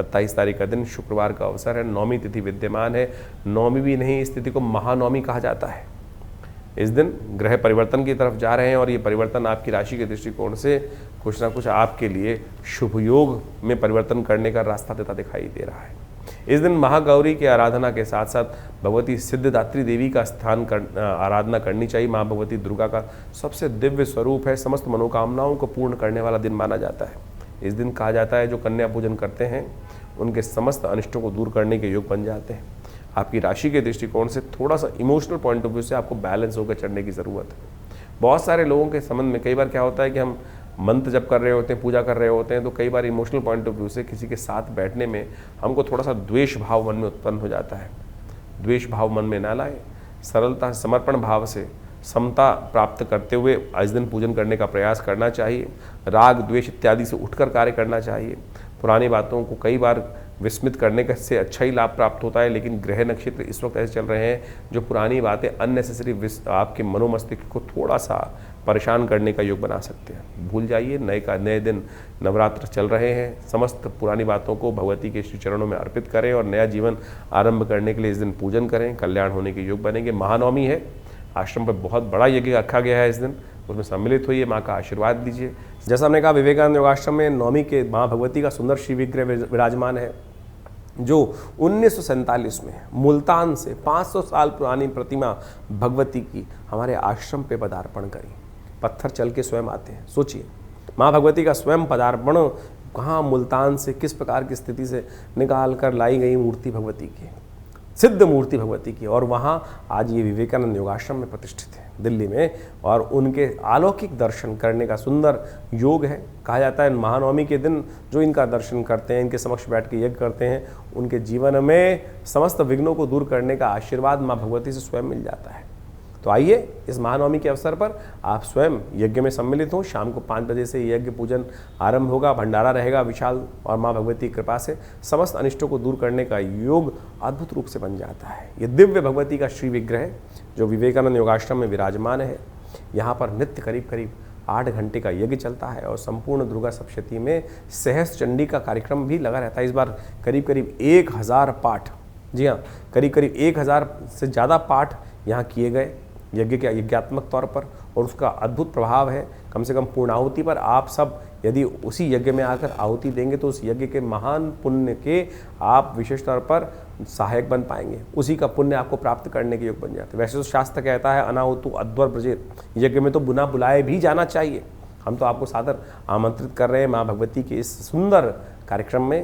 27 तारीख का दिन शुक्रवार का अवसर है, नौमी तिथि विद्यमान है। नौमी भी नहीं, इस तिथि को महानौमी कहा जाता है। इस दिन ग्रह परिवर्तन की तरफ जा रहे हैं और ये परिवर्तन आपकी राशि के दृष्टिकोण से कुछ ना कुछ आपके लिए शुभ योग में परिवर्तन करने का रास्ता देता दिखाई दे रहा है। इस दिन महागौरी की आराधना के साथ साथ भगवती सिद्धिदात्री देवी का आराधना करनी चाहिए। माँ भगवती दुर्गा का सबसे दिव्य स्वरूप है, समस्त मनोकामनाओं को पूर्ण करने वाला दिन माना जाता है। इस दिन कहा जाता है जो कन्या पूजन करते हैं उनके समस्त अनिष्टों को दूर करने के योग बन जाते हैं। आपकी राशि के दृष्टिकोण से थोड़ा सा इमोशनल पॉइंट ऑफ व्यू से आपको बैलेंस होकर चलने की ज़रूरत है। बहुत सारे लोगों के संबंध में कई बार क्या होता है कि हम मंत्र जप कर रहे होते हैं, पूजा कर रहे होते हैं, तो कई बार इमोशनल पॉइंट ऑफ व्यू से किसी के साथ बैठने में हमको थोड़ा सा द्वेष भाव मन में उत्पन्न हो जाता है। द्वेष भाव मन में ना लाए, सरलता समर्पण भाव से समता प्राप्त करते हुए इस दिन पूजन करने का प्रयास करना चाहिए। राग द्वेष इत्यादि से उठकर कार्य करना चाहिए। पुरानी बातों को कई बार विस्मित करने का से अच्छा ही लाभ प्राप्त होता है, लेकिन ग्रह नक्षत्र इस वक्त ऐसे चल रहे हैं जो पुरानी बातें अननेसेसरी आपके मनोमस्तिष्क को थोड़ा सा परेशान करने का योग बना सकते हैं। भूल जाइए, नए दिन नवरात्र चल रहे हैं, समस्त पुरानी बातों को भगवती के श्री चरणों में अर्पित करें और नया जीवन आरंभ करने के लिए इस दिन पूजन करें, कल्याण होने के योग बनेंगे। महानवमी है, आश्रम पर बहुत बड़ा यज्ञ रखा गया है इस दिन, उसमें सम्मिलित होइए, माँ का आशीर्वाद लीजिए। जैसा हमने कहा, विवेकानंद योगाश्रम में नवमी के माँ भगवती का सुंदर श्री विग्रह विराजमान है, जो 1947 में मुल्तान से 500 साल पुरानी प्रतिमा भगवती की हमारे आश्रम पे पदार्पण करी। पत्थर चल के स्वयं आते हैं। सोचिए, माँ भगवती का स्वयं पदार्पण कहाँ, मुल्तान से किस प्रकार की स्थिति से निकाल कर लाई गई मूर्ति भगवती की, सिद्ध मूर्ति भगवती की, और वहाँ आज ये विवेकानंद योगाश्रम में प्रतिष्ठित है दिल्ली में, और उनके अलौकिक दर्शन करने का सुंदर योग है। कहा जाता है महानवमी के दिन जो इनका दर्शन करते हैं, इनके समक्ष बैठ के यज्ञ करते हैं, उनके जीवन में समस्त विघ्नों को दूर करने का आशीर्वाद माँ भगवती से स्वयं मिल जाता है। तो आइए, इस महानवमी के अवसर पर आप स्वयं यज्ञ में सम्मिलित हों। शाम को 5 बजे से यज्ञ पूजन आरंभ होगा, भंडारा रहेगा विशाल, और माँ भगवती की कृपा से समस्त अनिष्टों को दूर करने का योग अद्भुत रूप से बन जाता है। ये दिव्य भगवती का श्री विग्रह जो विवेकानंद योगाश्रम में विराजमान है, यहाँ पर नित्य करीब 8 घंटे का यज्ञ चलता है और संपूर्ण दुर्गा सप्तशती में सहस्त्र चंडी का कार्यक्रम भी लगा रहता है। इस बार करीब 1000 पाठ, जी हाँ, करीब 1000 से ज़्यादा पाठ यहाँ किए गए यज्ञ के यज्ञात्मक तौर पर, और उसका अद्भुत प्रभाव है। कम से कम पूर्णाहुति पर आप सब यदि उसी यज्ञ में आकर आहुति देंगे तो उस यज्ञ के महान पुण्य के आप विशेष तौर पर सहायक बन पाएंगे, उसी का पुण्य आपको प्राप्त करने के योग बन जाते हैं। वैसे तो शास्त्र कहता है अनाहुतु अध्वर ब्रजेत, यज्ञ में तो बिना बुलाए भी जाना चाहिए। हम तो आपको सादर आमंत्रित कर रहे हैं माँ भगवती के इस सुंदर कार्यक्रम में,